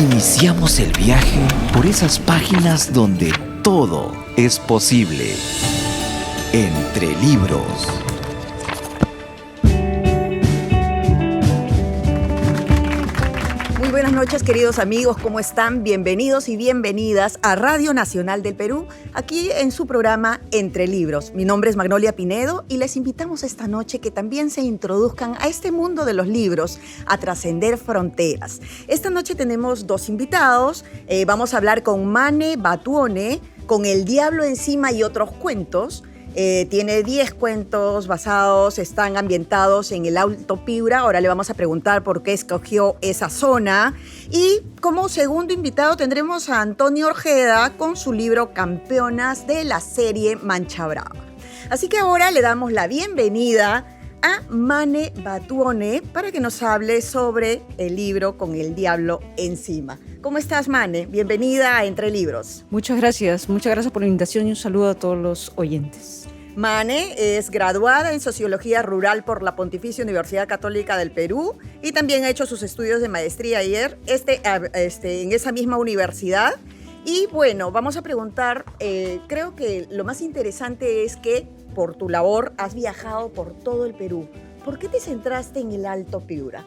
Iniciamos el viaje por esas páginas donde todo es posible. Entre libros. Muy buenas noches, queridos amigos, ¿cómo están? Bienvenidos y bienvenidas a Radio Nacional del Perú, aquí en su programa Entre Libros. Mi nombre es Magnolia Pinedo y les invitamos esta noche que también se introduzcan a este mundo de los libros, a trascender fronteras. Esta noche tenemos dos invitados. Vamos a hablar con Mane Batuone, con El Diablo Encima y otros cuentos. Tiene 10 cuentos están ambientados en el Alto Piura. Ahora le vamos a preguntar por qué escogió esa zona. Y como segundo invitado tendremos a Antonio Orjeda con su libro Campeonas de la serie Mancha Brava. Así que ahora le damos la bienvenida a Mane Batuone para que nos hable sobre el libro Con el Diablo Encima. ¿Cómo estás, Mane? Bienvenida a Entre Libros. Muchas gracias por la invitación y un saludo a todos los oyentes. Mane es graduada en Sociología Rural por la Pontificia Universidad Católica del Perú y también ha hecho sus estudios de maestría ayer en esa misma universidad. Y bueno, vamos a preguntar, creo que lo más interesante es que por tu labor has viajado por todo el Perú. ¿Por qué te centraste en el Alto Piura?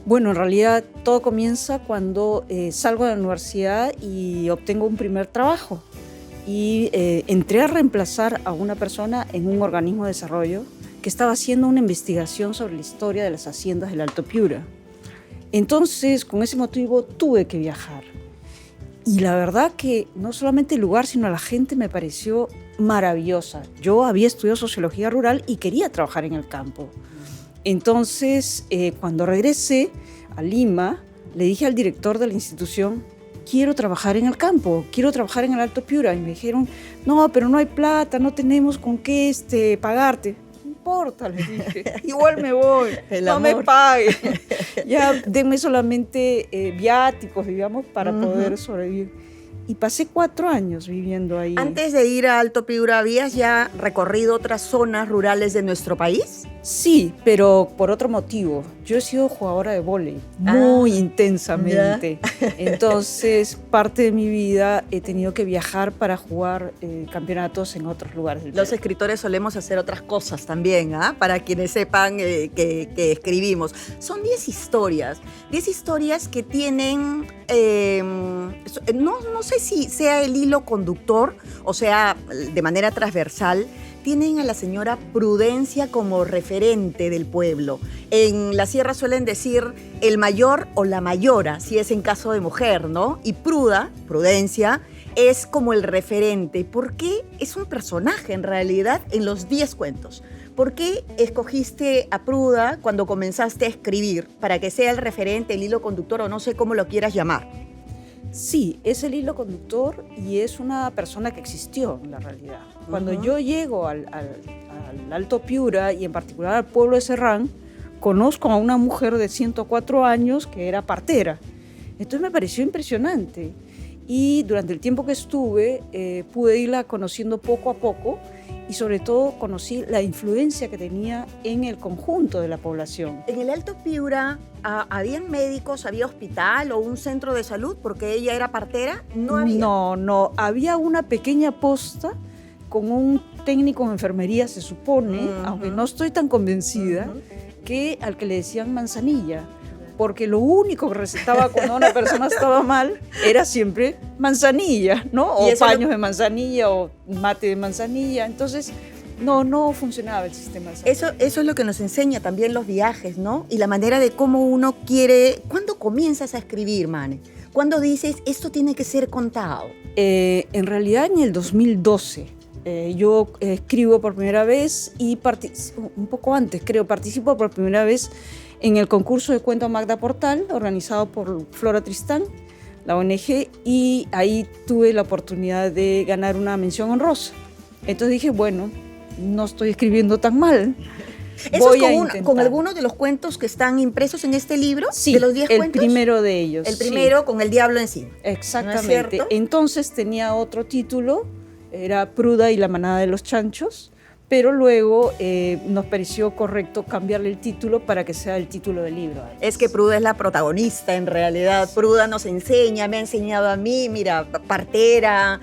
Bueno, en realidad todo comienza cuando salgo de la universidad y obtengo un primer trabajo. Y entré a reemplazar a una persona en un organismo de desarrollo que estaba haciendo una investigación sobre la historia de las haciendas del Alto Piura. Entonces, con ese motivo, tuve que viajar. Y la verdad que no solamente el lugar, sino la gente me pareció maravillosa. Yo había estudiado Sociología Rural y quería trabajar en el campo. Entonces, cuando regresé a Lima, le dije al director de la institución: quiero trabajar en el campo, quiero trabajar en el Alto Piura. Y me dijeron: no, pero no hay plata, no tenemos con qué pagarte. No importa, le dije, igual me voy, no me paguen. Ya denme solamente viáticos, digamos, para poder sobrevivir. Y pasé 4 años viviendo ahí. Antes de ir a Alto Piura, ¿habías ya recorrido otras zonas rurales de nuestro país? Sí, pero por otro motivo. Yo he sido jugadora de vóley muy intensamente. ¿Ya? Entonces, parte de mi vida he tenido que viajar para jugar campeonatos en otros lugares del Perú. Los escritores solemos hacer otras cosas también, ¿ah? Para quienes sepan que escribimos. Son 10 historias que tienen, no sé si sea el hilo conductor, o sea, de manera transversal. Tienen a la señora Prudencia como referente del pueblo. En la sierra suelen decir el mayor o la mayora, si es en caso de mujer, ¿no? Y Prudencia, es como el referente. ¿Por qué es un personaje en realidad en los 10 cuentos? ¿Por qué escogiste a Pruda cuando comenzaste a escribir? Para que sea el referente, el hilo conductor o no sé cómo lo quieras llamar. Sí, es el hilo conductor y es una persona que existió en la realidad. Cuando yo llego al Alto Piura y en particular al pueblo de Serrán, conozco a una mujer de 104 años que era partera. Entonces me pareció impresionante y durante el tiempo que estuve pude irla conociendo poco a poco y sobre todo conocí la influencia que tenía en el conjunto de la población. En el Alto Piura, ¿habían médicos, había hospital o un centro de salud porque ella era partera? No había. No, había una pequeña posta con un técnico en enfermería, se supone, aunque no estoy tan convencida, al que le decían manzanilla. Porque lo único que recetaba cuando una persona estaba mal era siempre manzanilla, ¿no? O paños de manzanilla o mate de manzanilla. Entonces, no funcionaba el sistema de salud. Eso es lo que nos enseña también los viajes, ¿no? Y la manera de cómo uno quiere... ¿Cuándo comienzas a escribir, Mane? ¿Cuándo dices, esto tiene que ser contado? En realidad, en el 2012. Yo escribo por primera vez y un poco antes, creo, participo por primera vez en el concurso de cuento Magda Portal, organizado por Flora Tristán, la ONG, y ahí tuve la oportunidad de ganar una mención honrosa. Entonces dije, bueno, no estoy escribiendo tan mal. ¿Eso es con algunos de los cuentos que están impresos en este libro? Sí, ¿de los 10 cuentos? El primero de ellos. El primero, sí. Con el diablo encima. Exactamente. ¿No es cierto? Entonces tenía otro título, era Pruda y la manada de los chanchos, pero luego nos pareció correcto cambiarle el título para que sea el título del libro. Es que Pruda es la protagonista en realidad. Pruda nos enseña, me ha enseñado a mí, mira, partera,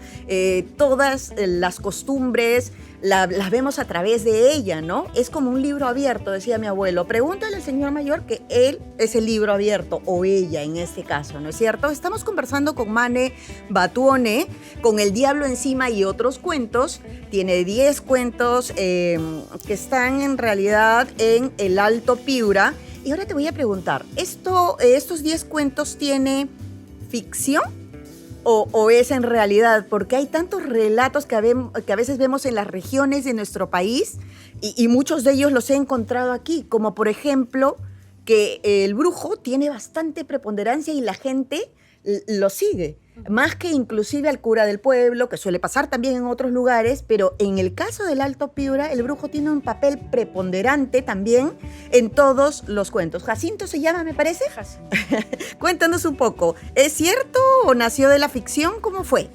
todas las costumbres las vemos a través de ella, ¿no? Es como un libro abierto, decía mi abuelo. Pregúntale al señor mayor que él es el libro abierto, o ella en este caso, ¿no es cierto? Estamos conversando con Mane Batuone, con El Diablo Encima y Otros Cuentos. Tiene 10 cuentos que están en realidad en el Alto Piura. Y ahora te voy a preguntar, ¿estos 10 cuentos tiene ficción? ¿O es en realidad? Porque hay tantos relatos que a veces vemos en las regiones de nuestro país y muchos de ellos los he encontrado aquí, como por ejemplo que el brujo tiene bastante preponderancia y la gente lo sigue, más que inclusive al cura del pueblo, que suele pasar también en otros lugares, pero en el caso del Alto Piura, el brujo tiene un papel preponderante también en todos los cuentos. Jacinto se llama, me parece. Jacinto. Cuéntanos un poco, ¿es cierto o nació de la ficción? ¿Cómo fue?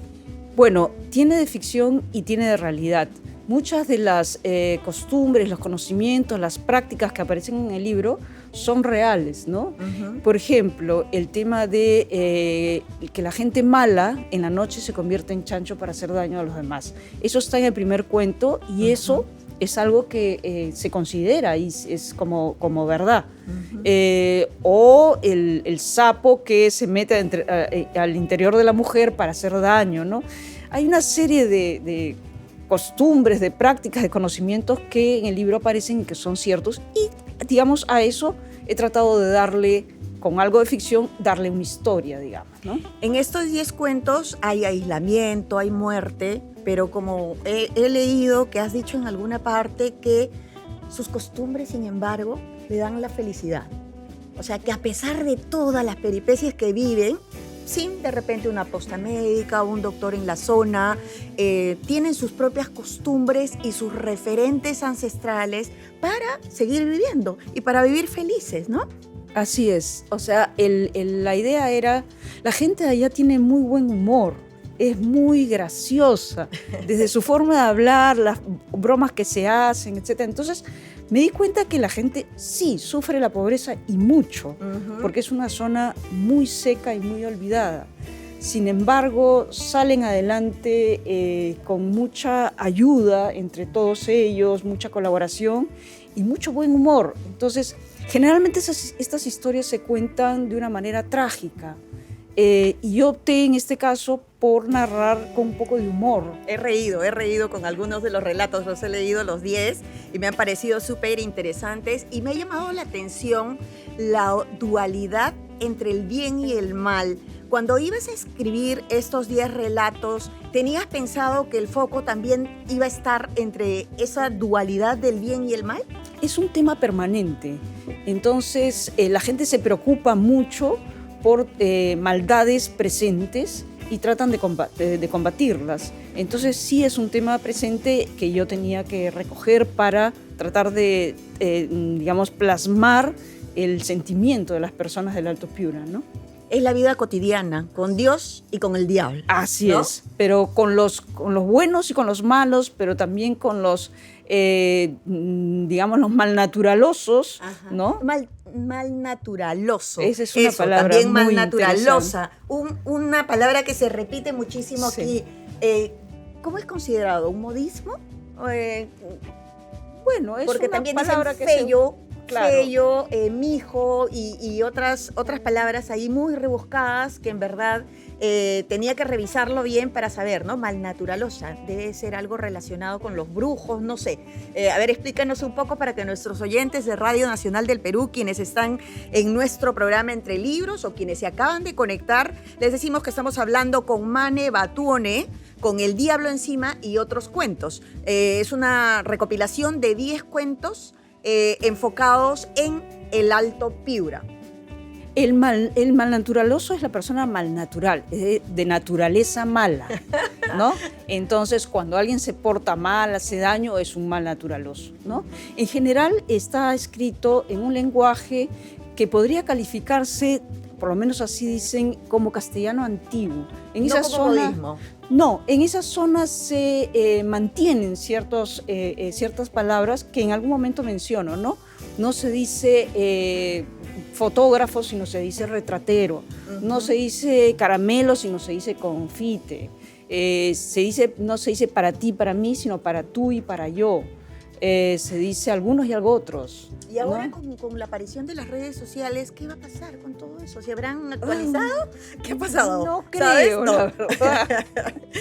Bueno, tiene de ficción y tiene de realidad. Muchas de las costumbres, los conocimientos, las prácticas que aparecen en el libro son reales, ¿no? Uh-huh. Por ejemplo, el tema de que la gente mala en la noche se convierte en chancho para hacer daño a los demás. Eso está en el primer cuento y eso es algo que se considera y es como verdad. Uh-huh. O el sapo que se mete al interior de la mujer para hacer daño, ¿no? Hay una serie de costumbres, de prácticas, de conocimientos que en el libro aparecen y que son ciertos, y digamos a eso he tratado de darle, con algo de ficción, darle una historia, digamos, ¿no? En estos 10 cuentos hay aislamiento, hay muerte, pero como he leído que has dicho en alguna parte que sus costumbres, sin embargo, le dan la felicidad. O sea, que a pesar de todas las peripecias que viven, sin de repente una posta médica o un doctor en la zona, tienen sus propias costumbres y sus referentes ancestrales para seguir viviendo y para vivir felices, ¿no? Así es, o sea, la idea era, la gente de allá tiene muy buen humor, es muy graciosa, desde su forma de hablar, las bromas que se hacen, etc. Entonces me di cuenta que la gente sí sufre la pobreza y mucho, porque es una zona muy seca y muy olvidada. Sin embargo, salen adelante con mucha ayuda entre todos ellos, mucha colaboración y mucho buen humor. Entonces, generalmente estas historias se cuentan de una manera trágica. Y yo opté en este caso por narrar con un poco de humor. He reído con algunos de los relatos, los he leído los 10 y me han parecido súper interesantes y me ha llamado la atención la dualidad entre el bien y el mal. Cuando ibas a escribir estos 10 relatos, ¿tenías pensado que el foco también iba a estar entre esa dualidad del bien y el mal? Es un tema permanente, entonces la gente se preocupa mucho por maldades presentes y tratan de combatirlas. Entonces sí es un tema presente que yo tenía que recoger para tratar de, digamos, plasmar el sentimiento de las personas del Alto Piura, ¿no? Es la vida cotidiana, con Dios y con el diablo. Así, ¿no? Es, pero con los buenos y con los malos, pero también con los, digamos, los malnaturalosos, ¿no? Malnaturaloso. Esa es una palabra también muy malnaturalosa. Una palabra que se repite muchísimo aquí. ¿Cómo es considerado? ¿Un modismo? Bueno, es porque una también palabra dicen que fello, claro. Fello, mijo y otras palabras ahí muy rebuscadas que en verdad tenía que revisarlo bien para saber, ¿no? Malnaturalosa, debe ser algo relacionado con los brujos, no sé. A ver, explícanos un poco para que nuestros oyentes de Radio Nacional del Perú, quienes están en nuestro programa Entre Libros o quienes se acaban de conectar, les decimos que estamos hablando con Mane Batuone, con El Diablo Encima y Otros Cuentos. Es una recopilación de 10 cuentos enfocados en el Alto Piura. El malnaturaloso es la persona malnatural, es de naturaleza mala, ¿no? Entonces, cuando alguien se porta mal, hace daño, es un malnaturaloso, ¿no? En general, está escrito en un lenguaje que podría calificarse por lo menos así dicen, como castellano antiguo. En No esa como zona, modismo. no, en esas zonas se mantienen ciertas palabras que en algún momento menciono, ¿no? No se dice fotógrafo, sino se dice retratero. No se dice caramelo, sino se dice confite. No se dice para ti, para mí, sino para tú y para yo. Se dice algunos y algo otros. Y ahora ¿no? con la aparición de las redes sociales, ¿qué va a pasar con todo eso? ¿Se habrán actualizado? ¿Qué ha pasado? No ¿Sabes? creo, No. la verdad.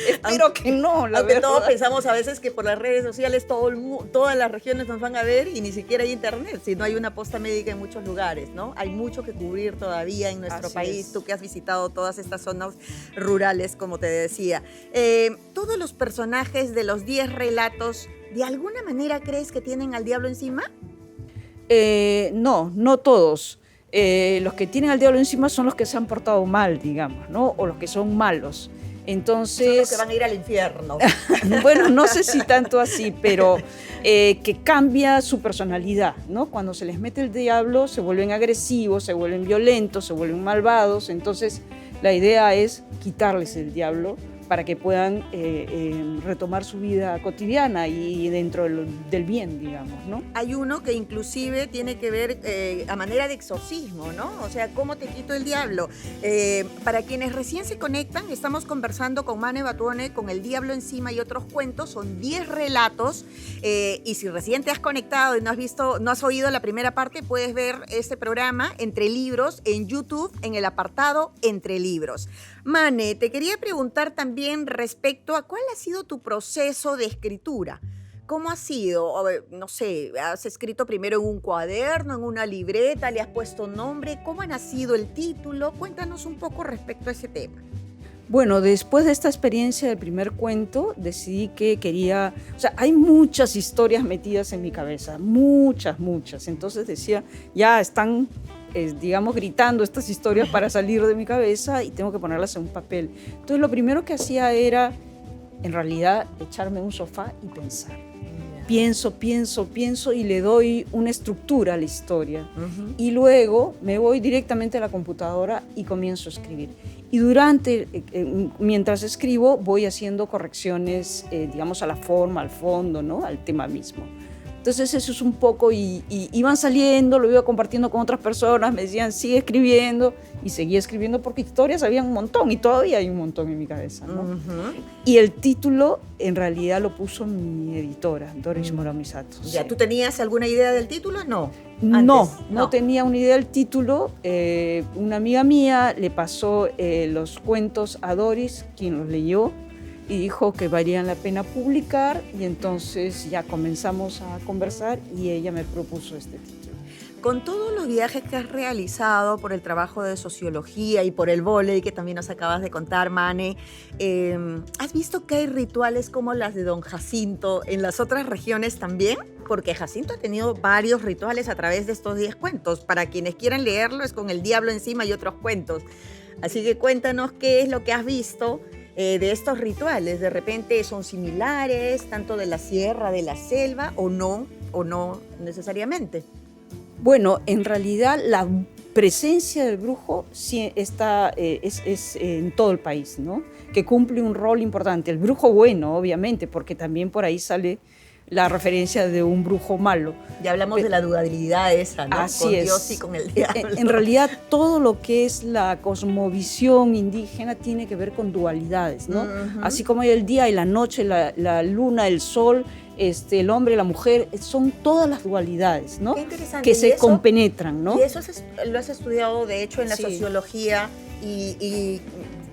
Espero que no, la Aunque verdad. todos pensamos a veces que por las redes sociales todas las regiones nos van a ver y ni siquiera hay internet, si no hay una posta médica en muchos lugares, ¿no? Hay mucho que cubrir todavía en nuestro Así país, es. tú que has visitado todas estas zonas rurales, como te decía. Todos los personajes de los 10 relatos, ¿de alguna manera crees que tienen al diablo encima? No todos. Los que tienen al diablo encima son los que se han portado mal, digamos, ¿no? O los que son malos. Entonces, Son los que van a ir al infierno. bueno, no sé si tanto así, pero que cambia su personalidad, ¿no? Cuando se les mete el diablo se vuelven agresivos, se vuelven violentos, se vuelven malvados. Entonces, la idea es quitarles el diablo para que puedan retomar su vida cotidiana y dentro del bien, digamos, ¿no? Hay uno que inclusive tiene que ver a manera de exorcismo, ¿no? O sea, ¿cómo te quito el diablo? Para quienes recién se conectan, estamos conversando con Mane Batuone, con El Diablo Encima y otros cuentos. Son 10 relatos y si recién te has conectado y no has oído la primera parte, puedes ver este programa Entre Libros en YouTube en el apartado Entre Libros. Mane, te quería preguntar también respecto a cuál ha sido tu proceso de escritura. ¿Cómo ha sido? No sé, ¿has escrito primero en un cuaderno, en una libreta, le has puesto nombre? ¿Cómo ha nacido el título? Cuéntanos un poco respecto a ese tema. Bueno, después de esta experiencia del primer cuento, decidí que quería... O sea, hay muchas historias metidas en mi cabeza, muchas. Entonces decía, ya están, digamos, gritando estas historias para salir de mi cabeza y tengo que ponerlas en un papel. Entonces lo primero que hacía era, en realidad, echarme en un sofá y pensar. Pienso y le doy una estructura a la historia. Y luego me voy directamente a la computadora y comienzo a escribir. Y mientras escribo, voy haciendo correcciones, digamos, a la forma, al fondo, ¿no? Al tema mismo. Entonces eso es un poco, y iban saliendo, lo iba compartiendo con otras personas, me decían, sigue escribiendo, y seguía escribiendo porque historias había un montón, y todavía hay un montón en mi cabeza, ¿no? Y el título, en realidad, lo puso mi editora, Doris Moromisato. ¿Ya tú tenías alguna idea del título? No. No tenía una idea del título. Una amiga mía le pasó los cuentos a Doris, quien los leyó, y dijo que valían la pena publicar, y entonces ya comenzamos a conversar y ella me propuso este título. Con todos los viajes que has realizado por el trabajo de sociología y por el vóley que también nos acabas de contar, Mane, ¿has visto que hay rituales como las de Don Jacinto en las otras regiones también? Porque Jacinto ha tenido varios rituales a través de estos 10 cuentos. Para quienes quieran leerlo es con El Diablo Encima y otros cuentos. Así que cuéntanos qué es lo que has visto de estos rituales. ¿De repente son similares, tanto de la sierra, de la selva, o no necesariamente? Bueno, en realidad la presencia del brujo sí está, es en todo el país, ¿no? Que cumple un rol importante. El brujo bueno, obviamente, porque también por ahí sale la referencia de un brujo malo. Ya hablamos de la dualidad esa, ¿no? Así con es. Dios y con el diablo. En realidad, todo lo que es la cosmovisión indígena tiene que ver con dualidades, ¿no? Así como hay el día y la noche, la luna, el sol, el hombre, la mujer, son todas las dualidades, ¿no? Qué interesante. Que se compenetran, ¿no? Y eso lo has estudiado, de hecho, en la Sí. sociología. Y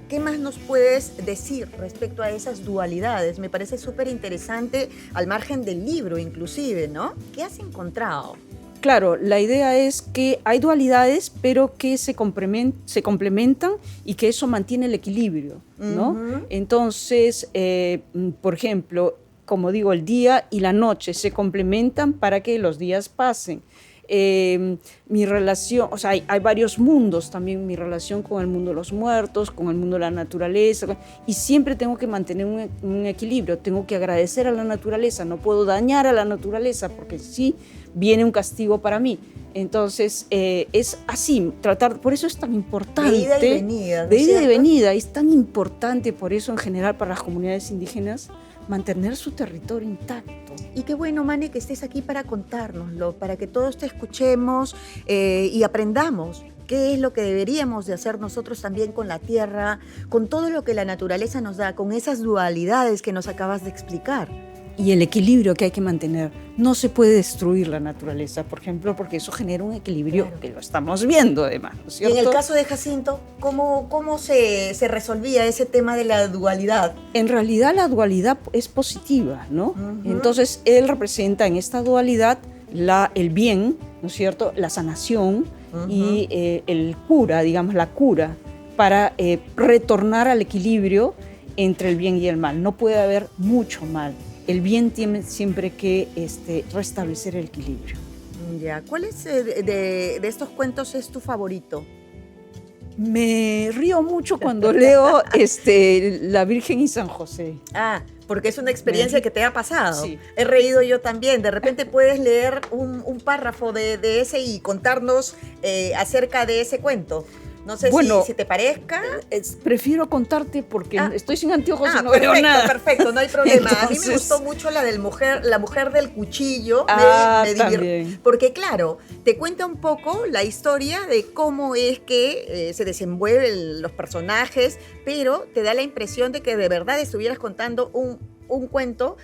¿qué más nos puedes decir respecto a esas dualidades? Me parece súper interesante, al margen del libro inclusive, ¿no? ¿Qué has encontrado? Claro, la idea es que hay dualidades, pero que se complementan y que eso mantiene el equilibrio, ¿no? Entonces, por ejemplo, como digo, el día y la noche se complementan para que los días pasen. mi relación, o sea, hay varios mundos también, mi relación con el mundo de los muertos, con el mundo de la naturaleza, y siempre tengo que mantener un equilibrio, tengo que agradecer a la naturaleza, no puedo dañar a la naturaleza porque sí viene un castigo para mí. Entonces, es así, tratar, por eso es tan importante. De ida y venida, ¿no de es ida y cierto? venida, es tan importante por eso en general para las comunidades indígenas mantener su territorio intacto. Y qué bueno, Mane, que estés aquí para contárnoslo, para que todos te escuchemos y aprendamos qué es lo que deberíamos de hacer nosotros también con la tierra, con todo lo que la naturaleza nos da, con esas dualidades que nos acabas de explicar. Y el equilibrio que hay que mantener. No se puede destruir la naturaleza, por ejemplo, porque eso genera un equilibrio, Claro. que lo estamos viendo además, ¿no es Y cierto? en el caso de Jacinto, ¿cómo se resolvía ese tema de la dualidad? En realidad la dualidad es positiva, ¿no? Ujú. Entonces él representa en esta dualidad el bien, ¿no es cierto? La sanación Ujú. y el cura, digamos, la cura, para retornar al equilibrio entre el bien y el mal. No puede haber mucho mal. El bien tiene siempre que restablecer el equilibrio. Ya, ¿cuál es de estos cuentos es tu favorito? Me río mucho cuando leo La Virgen y San José. Ah, porque es una experiencia que te ha pasado. Sí. He reído yo también. De repente puedes leer un párrafo de ese y contarnos acerca de ese cuento. No sé Bueno, si te parezca. Prefiero contarte porque estoy sin anteojos y no perfecto, veo nada. perfecto, no hay problema. A mí me Entonces- gustó mucho la mujer del cuchillo. Me también. porque claro, te cuenta un poco la historia de cómo es que se desenvuelven los personajes, pero te da la impresión de que de verdad estuvieras contando un cuento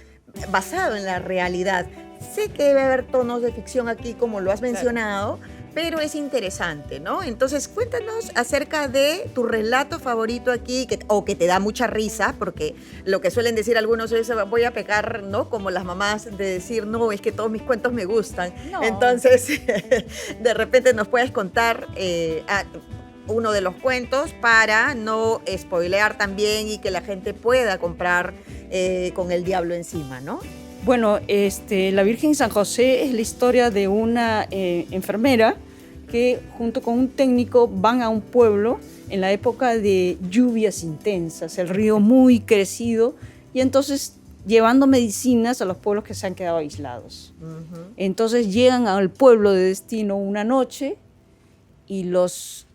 basado en la realidad. Sé que debe haber tonos de ficción aquí, como lo has mencionado, pero es interesante, ¿no? Entonces, cuéntanos acerca de tu relato favorito aquí, o que te da mucha risa, porque lo que suelen decir algunos es, voy a pecar, ¿no? Como las mamás de decir, no, es que todos mis cuentos me gustan. No. Entonces, de repente nos puedes contar uno de los cuentos para no spoilear también y que la gente pueda comprar con el diablo encima, ¿no? Bueno, La Virgen y San José es la historia de una enfermera que junto con un técnico van a un pueblo en la época de lluvias intensas, el río muy crecido, y entonces llevando medicinas a los pueblos que se han quedado aislados. Entonces llegan al pueblo de destino una noche y los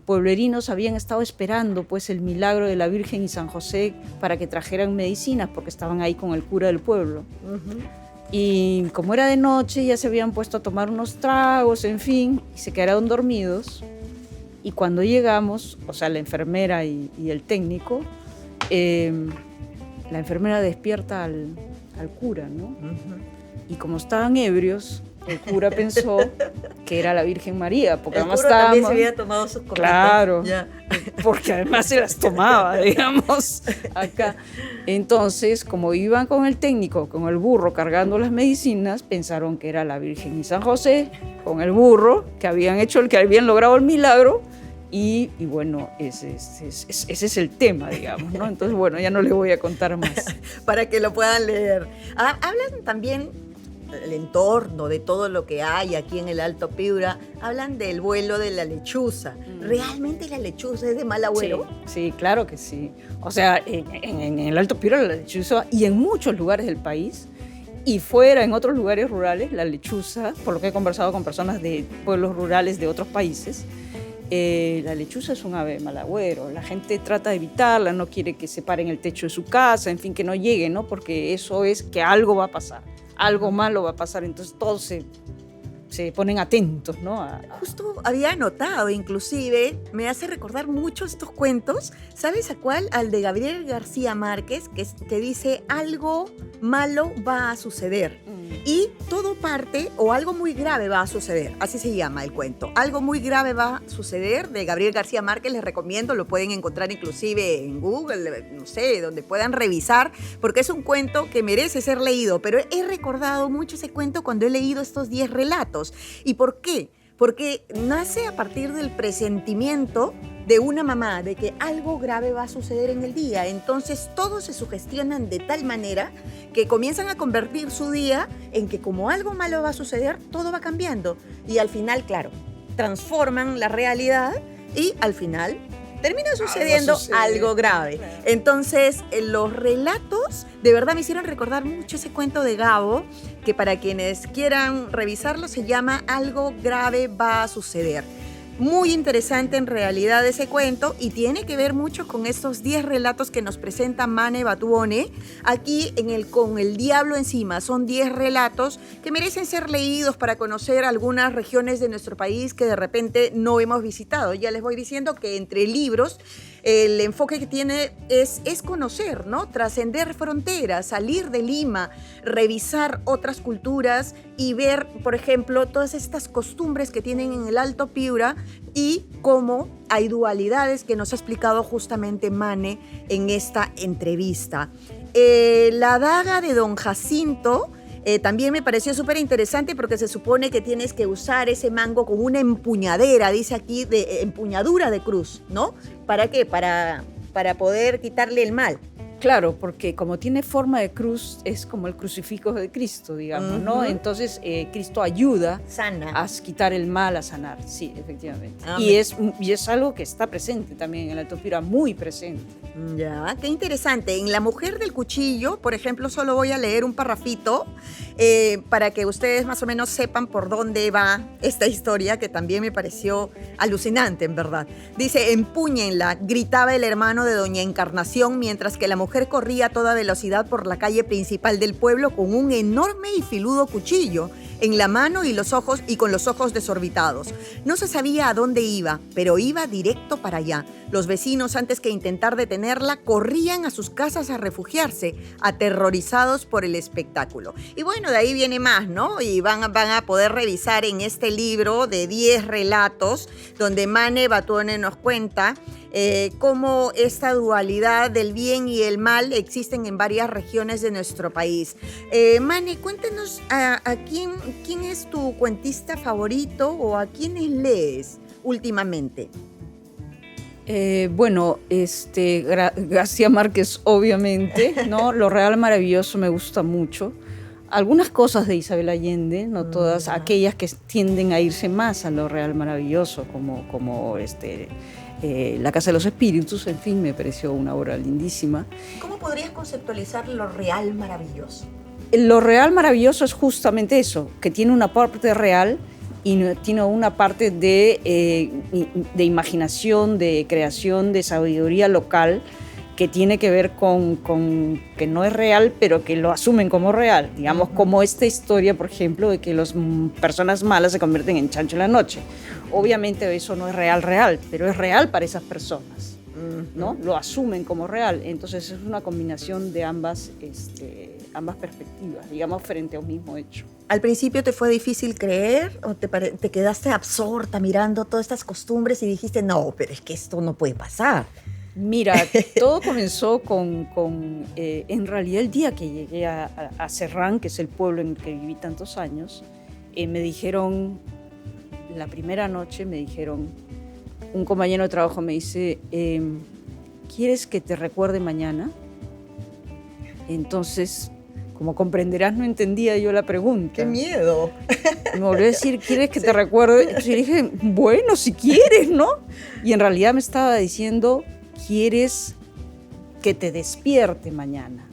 pueblerinos habían estado esperando pues el milagro de la Virgen y San José para que trajeran medicinas porque estaban ahí con el cura del pueblo. Y como era de noche ya se habían puesto a tomar unos tragos, en fin, y se quedaron dormidos. Y cuando llegamos, o sea, la enfermera y el técnico, la enfermera despierta al cura, ¿no? Y como estaban ebrios, el cura pensó que era la Virgen María, porque El además cura también estábamos... se había tomado sus copitas. Claro, Ya. porque además se las tomaba, digamos, acá. Entonces, como iban con el técnico, con el burro cargando las medicinas, pensaron que era la Virgen y San José, con el burro, que habían logrado el milagro, y bueno, ese es el tema, digamos, ¿no? Entonces, bueno, ya no les voy a contar más. Para que lo puedan leer. Hablan también del entorno, de todo lo que hay aquí en el Alto Piura. Hablan del vuelo de la lechuza. ¿Realmente la lechuza es de mal agüero? Sí, claro que sí. O sea, en el Alto Piura la lechuza, y en muchos lugares del país, y fuera, en otros lugares rurales, la lechuza, por lo que he conversado con personas de pueblos rurales de otros países, la lechuza es un ave de mal agüero. La gente trata de evitarla, no quiere que se pare en el techo de su casa, en fin, que no llegue, ¿no? Porque eso es que algo va a pasar, algo malo va a pasar, entonces todos se ponen atentos, ¿no? Justo había notado, inclusive, me hace recordar mucho estos cuentos. ¿Sabes a cuál? Al de Gabriel García Márquez, que dice, algo malo va a suceder. Y todo parte, o algo muy grave va a suceder. Así se llama el cuento. Algo muy grave va a suceder, de Gabriel García Márquez. Les recomiendo, lo pueden encontrar inclusive en Google, no sé, donde puedan revisar, porque es un cuento que merece ser leído. Pero he recordado mucho ese cuento cuando he leído estos 10 relatos. ¿Y por qué? Porque nace a partir del presentimiento de una mamá de que algo grave va a suceder en el día. Entonces todos se sugestionan de tal manera que comienzan a convertir su día en que como algo malo va a suceder, todo va cambiando. y al final, claro, transforman la realidad y al final termina sucediendo algo grave. Claro. Entonces, los relatos de verdad me hicieron recordar mucho ese cuento de Gabo, que para quienes quieran revisarlo se llama Algo grave va a suceder. Muy interesante en realidad ese cuento y tiene que ver mucho con estos 10 relatos que nos presenta Mane Batuone aquí con el diablo encima. Son 10 relatos que merecen ser leídos para conocer algunas regiones de nuestro país que de repente no hemos visitado. Ya les voy diciendo que entre libros el enfoque que tiene es conocer, ¿no? Trascender fronteras, salir de Lima, revisar otras culturas y ver, por ejemplo, todas estas costumbres que tienen en el Alto Piura y cómo hay dualidades que nos ha explicado justamente Mane en esta entrevista. La daga de Don Jacinto también me pareció súper interesante porque se supone que tienes que usar ese mango con una empuñadera, dice aquí, de empuñadura de cruz, ¿no? ¿Para qué? Para poder quitarle el mal. Claro, porque como tiene forma de cruz, es como el crucifijo de Cristo, digamos, ¿no? Entonces, Cristo ayuda Sana. a quitar el mal, a sanar, sí, efectivamente. Amén. Y es algo que está presente también en el Alto Piura, muy presente. Ya, qué interesante. En La mujer del cuchillo, por ejemplo, solo voy a leer un parrafito para que ustedes más o menos sepan por dónde va esta historia, que también me pareció alucinante, en verdad. Dice, empúñenla, gritaba el hermano de doña Encarnación, mientras que la mujer corría a toda velocidad por la calle principal del pueblo con un enorme y filudo cuchillo en la mano y con los ojos desorbitados. No se sabía a dónde iba, pero iba directo para allá. Los vecinos, antes que intentar detenerla, corrían a sus casas a refugiarse, aterrorizados por el espectáculo. Y bueno, de ahí viene más, ¿no? Y van a poder revisar en este libro de 10 relatos, donde Mane Batuone nos cuenta cómo esta dualidad del bien y el mal existen en varias regiones de nuestro país. Mane, cuéntanos a quién es tu cuentista favorito o a quiénes lees últimamente. García Márquez, obviamente, ¿no? Lo Real Maravilloso me gusta mucho. Algunas cosas de Isabel Allende, no todas, aquellas que tienden a irse más a lo Real Maravilloso, como La Casa de los Espíritus, en fin, me pareció una obra lindísima. ¿Cómo podrías conceptualizar lo real maravilloso? Lo real maravilloso es justamente eso, que tiene una parte real y tiene una parte de imaginación, de creación, de sabiduría local, que tiene que ver con que no es real, pero que lo asumen como real. Digamos, como esta historia, por ejemplo, de que las personas malas se convierten en chancho en la noche. Obviamente eso no es real, pero es real para esas personas, ¿no? Lo asumen como real. Entonces es una combinación de ambas perspectivas, digamos, frente a un mismo hecho. ¿Al principio te fue difícil creer o te quedaste absorta mirando todas estas costumbres y dijiste, no, pero es que esto no puede pasar? Mira, todo comenzó en realidad el día que llegué a Serrán, que es el pueblo en el que viví tantos años, me dijeron, la primera noche me dijeron, un compañero de trabajo me dice, ¿quieres que te recuerde mañana? Entonces, como comprenderás, no entendía yo la pregunta. ¡Qué miedo! Me volvió a decir, ¿quieres que te recuerde? Entonces yo dije, bueno, si quieres, ¿no? Y en realidad me estaba diciendo, ¿quieres que te despierte mañana?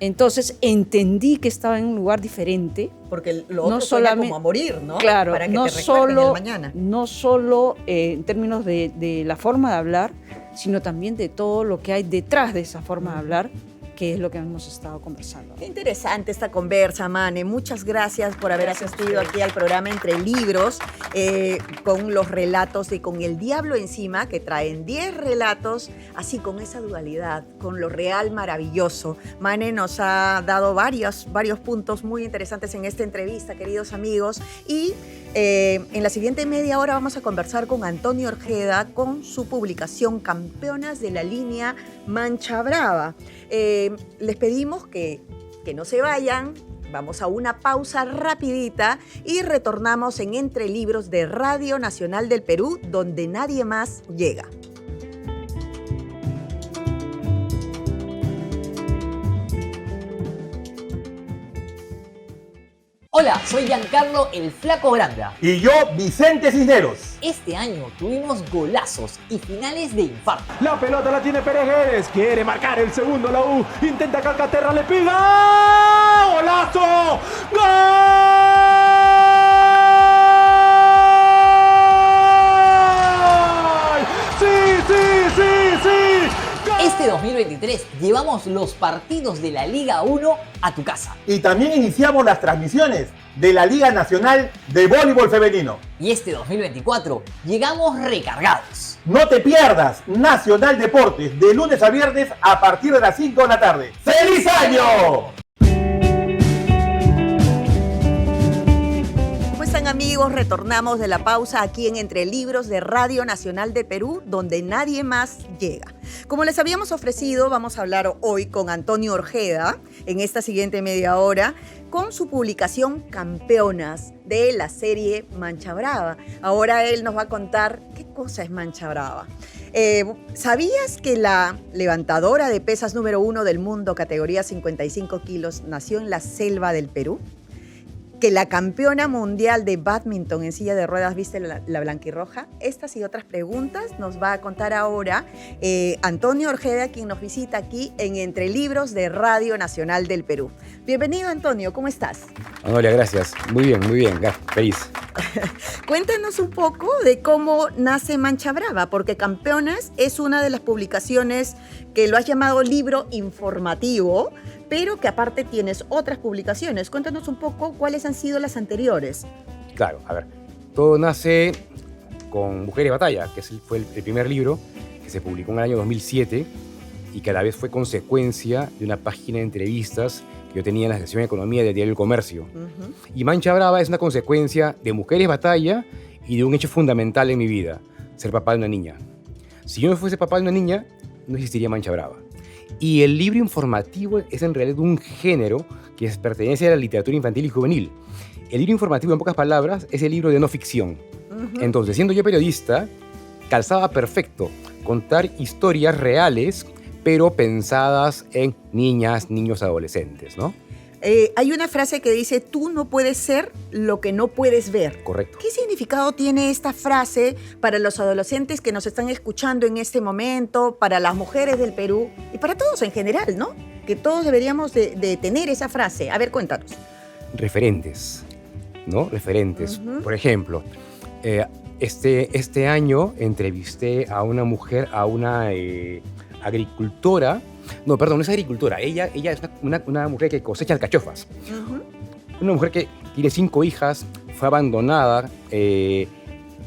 Entonces entendí que estaba en un lugar diferente. Porque lo otro suena como a morir, ¿no? Claro, para que te recuerden el mañana. No solo en términos de la forma de hablar, sino también de todo lo que hay detrás de esa forma de hablar, que es lo que hemos estado conversando. Qué interesante esta conversa, Mane. Muchas gracias por haber asistido aquí al programa Entre Libros, con los relatos de Con el Diablo Encima, que traen 10 relatos, así con esa dualidad, con lo real maravilloso. Mane nos ha dado varios puntos muy interesantes en esta entrevista, queridos amigos, y en la siguiente media hora vamos a conversar con Antonio Orjeda con su publicación Campeonas de la Línea Mancha Brava. Les pedimos que no se vayan, vamos a una pausa rapidita y retornamos en Entre Libros de Radio Nacional del Perú, donde nadie más llega. Hola, soy Giancarlo el Flaco Granda. Y yo, Vicente Cisneros. Este año tuvimos golazos y finales de infarto. La pelota la tiene Pérez, quiere marcar el segundo la U, intenta Calcaterra, le pega, ¡golazo! ¡Gol! ¡Sí, sí, sí, sí! Este 2023 llevamos los partidos de la Liga 1 a tu casa. Y también iniciamos las transmisiones de la Liga Nacional de Voleibol Femenino. Y este 2024 llegamos recargados. No te pierdas Nacional Deportes de lunes a viernes a partir de las 5 de la tarde. ¡Feliz año! Amigos, retornamos de la pausa aquí en Entre Libros de Radio Nacional de Perú, donde nadie más llega. Como les habíamos ofrecido, vamos a hablar hoy con Antonio Orjeda en esta siguiente media hora con su publicación Campeonas de la serie Mancha Brava. Ahora él nos va a contar qué cosa es Mancha Brava. ¿Sabías que la levantadora de pesas número 1 del mundo, categoría 55 kilos, nació en la selva del Perú? Que la campeona mundial de bádminton en silla de ruedas viste la blanquirroja. Estas y otras preguntas nos va a contar ahora Antonio Orjeda, quien nos visita aquí en Entre Libros de Radio Nacional del Perú. Bienvenido, Antonio, ¿cómo estás? Hola, gracias. Muy bien, feliz. Cuéntanos un poco de cómo nace Mancha Brava, porque Campeonas es una de las publicaciones que lo has llamado libro informativo, pero que aparte tienes otras publicaciones. Cuéntanos un poco cuáles han sido las anteriores. Claro, a ver, todo nace con Mujeres Batalla, que fue el primer libro que se publicó en el año 2007 y que a la vez fue consecuencia de una página de entrevistas que yo tenía en la sección de Economía del Diario El Comercio. Y Mancha Brava es una consecuencia de Mujeres Batalla y de un hecho fundamental en mi vida, ser papá de una niña. Si yo no fuese papá de una niña, no existiría Mancha Brava. Y el libro informativo es en realidad un género que pertenece a la literatura infantil y juvenil. El libro informativo, en pocas palabras, es el libro de no ficción. Entonces, siendo yo periodista, calzaba perfecto contar historias reales, pero pensadas en niñas, niños, adolescentes, ¿no? Hay una frase que dice, tú no puedes ser lo que no puedes ver. Correcto. ¿Qué significado tiene esta frase para los adolescentes que nos están escuchando en este momento, para las mujeres del Perú y para todos en general, ¿no? Que todos deberíamos de tener esa frase. A ver, cuéntanos. Referentes, ¿no? Referentes. Por ejemplo, este año entrevisté a una mujer, a una agricultora. No, perdón, no es agricultora. Ella es una mujer que cosecha alcachofas. Una mujer que tiene 5 hijas, fue abandonada.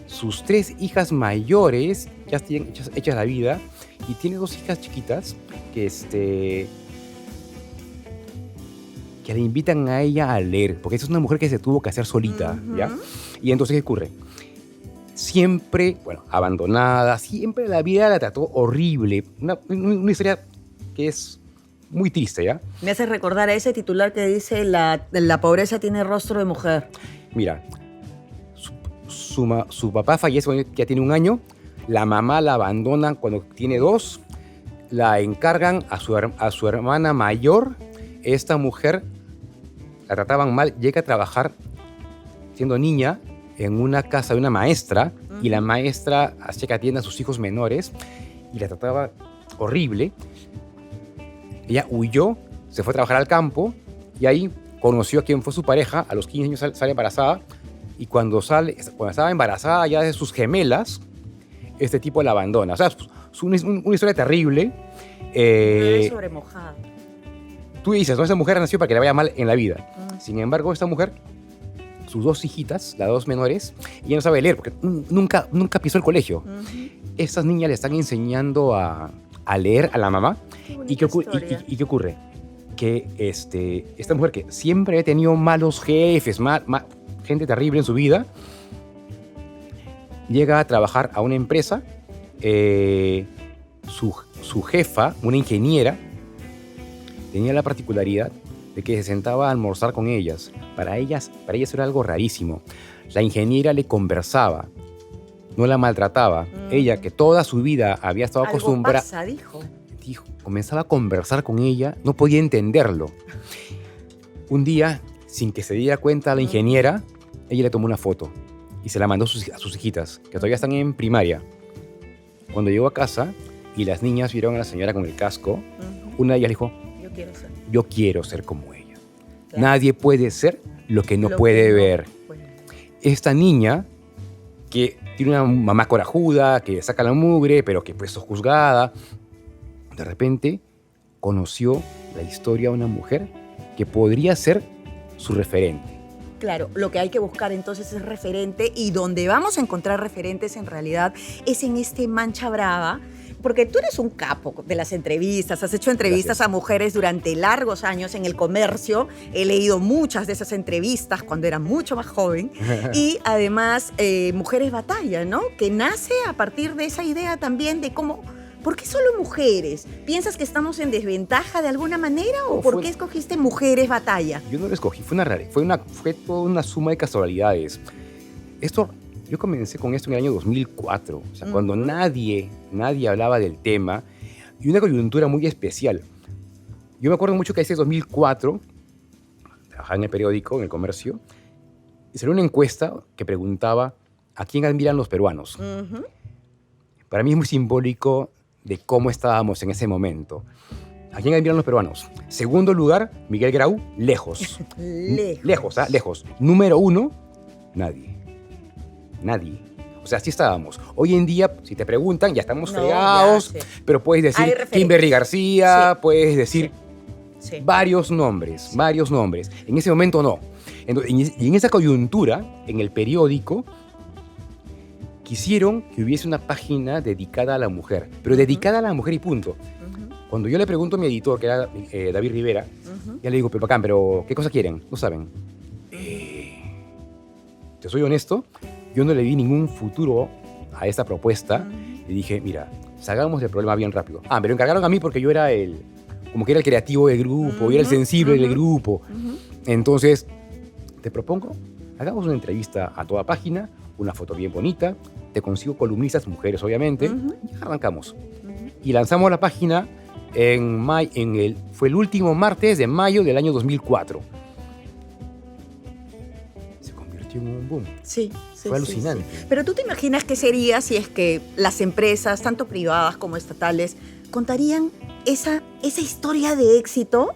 Sus 3 hijas mayores ya tienen hechas la vida y tiene 2 hijas chiquitas que le invitan a ella a leer, porque esa es una mujer que se tuvo que hacer solita, ¿ya? Y entonces, ¿qué ocurre? Siempre, abandonada, siempre la vida la trató horrible. Una historia que es muy triste, ¿ya? Me hace recordar a ese titular que dice la pobreza tiene rostro de mujer. Mira, su papá fallece cuando ya tiene 1 año, la mamá la abandonan cuando tiene 2, la encargan a su hermana mayor. Esta mujer la trataban mal, llega a trabajar siendo niña en una casa de una maestra y la maestra hacía que atienda a sus hijos menores y la trataba horrible. Ella huyó, se fue a trabajar al campo y ahí conoció a quien fue su pareja. A los 15 años sale embarazada y cuando estaba embarazada ya de sus gemelas, este tipo la abandona. O sea, es una historia terrible. Sobre mojada. Tú dices, no, esa mujer nació para que le vaya mal en la vida. Sin embargo, esta mujer, sus 2 hijitas, las 2 menores, ella no sabe leer porque nunca pisó el colegio. Estas niñas le están enseñando a leer a la mamá. ¿Y qué ocurre? Que esta mujer que siempre ha tenido malos jefes, gente terrible en su vida, llega a trabajar a una empresa. Su jefa, una ingeniera, tenía la particularidad de que se sentaba a almorzar con ellas. Para ellas era algo rarísimo. La ingeniera le conversaba, no la maltrataba. Ella, que toda su vida había estado acostumbrada... Algo pasa, dijo. Comenzaba a conversar con ella, no podía entenderlo. Un día sin que se diera cuenta la ingeniera, ella le tomó una foto y se la mandó a sus hijitas, que todavía están en primaria. Cuando llegó a casa y las niñas vieron a la señora con el casco, una de ellas dijo, yo quiero ser como ella. Claro. Nadie puede ser lo que no puede ver. Esta niña, que tiene una mamá corajuda, que saca la mugre, pero que fue sojuzgada, de repente conoció la historia de una mujer que podría ser su referente. Claro, lo que hay que buscar entonces es referente, y donde vamos a encontrar referentes en realidad es en este Mancha Brava, porque tú eres un capo de las entrevistas, has hecho entrevistas a mujeres durante largos años en el comercio, he leído muchas de esas entrevistas cuando era mucho más joven, y además Mujeres Batalla, ¿no? Que nace a partir de esa idea también de cómo... ¿Por qué solo mujeres? ¿Piensas que estamos en desventaja de alguna manera o por qué escogiste Mujeres Batalla? Yo no lo escogí, fue toda una suma de casualidades. Yo comencé con esto en el año 2004, o sea, cuando nadie hablaba del tema, y una coyuntura muy especial. Yo me acuerdo mucho que ese 2004, trabajaba en el periódico, en el comercio, y salió una encuesta que preguntaba ¿a quién admiran los peruanos? Para mí es muy simbólico de cómo estábamos en ese momento. ¿A quién admiran los peruanos? Segundo lugar, Miguel Grau, lejos. Lejos. Número 1, nadie. O sea, así estábamos. Hoy en día, si te preguntan, ya estamos fregados, pero puedes decir Kimberly García, puedes decir varios nombres. En ese momento no. Y en esa coyuntura, en el periódico, quisieron que hubiese una página dedicada a la mujer, pero dedicada a la mujer y punto. Cuando yo le pregunto a mi editor, que era David Rivera, ya le digo, pero bacán, pero ¿qué cosa quieren? No saben. Te soy honesto, yo no le vi ningún futuro a esta propuesta. Y dije, mira, salgamos del problema bien rápido. Me lo encargaron a mí porque yo era como que era el creativo del grupo, y era el sensible del grupo. Entonces, te propongo, hagamos una entrevista a toda página, una foto bien bonita, te consigo columnistas, mujeres obviamente, y ya arrancamos. Y lanzamos la página fue el último martes de mayo del año 2004. Se convirtió en un boom. Sí. Fue alucinante. Sí. Pero tú te imaginas qué sería si es que las empresas, tanto privadas como estatales, contarían esa historia de éxito.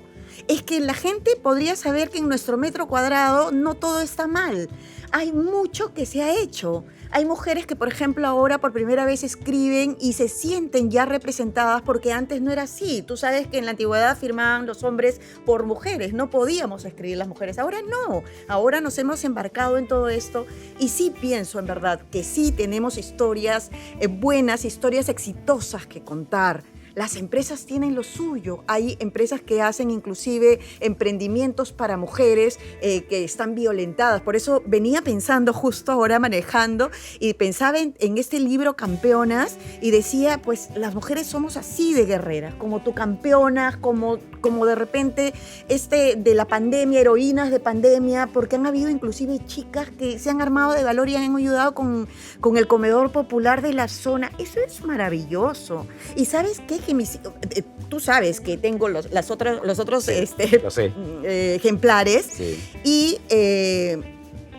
Es que la gente podría saber que en nuestro metro cuadrado no todo está mal. Hay mucho que se ha hecho. Hay mujeres que, por ejemplo, ahora por primera vez escriben y se sienten ya representadas porque antes no era así. Tú sabes que en la antigüedad firmaban los hombres por mujeres, no podíamos escribir las mujeres. Ahora no, ahora nos hemos embarcado en todo esto y sí pienso en verdad que sí tenemos historias buenas, historias exitosas que contar. Las empresas tienen lo suyo. Hay empresas que hacen inclusive emprendimientos para mujeres que están violentadas. Por eso venía pensando justo ahora manejando y pensaba en este libro Campeonas y decía, pues las mujeres somos así de guerreras, como tú campeonas, como de repente de la pandemia, heroínas de pandemia, porque han habido inclusive chicas que se han armado de valor y han ayudado con el comedor popular de la zona. Eso es maravilloso. ¿Y sabes qué? Que tú sabes que tengo los otros sí, ejemplares sí. Y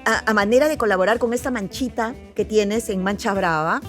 a manera de colaborar con esta manchita que tienes en Mancha Brava,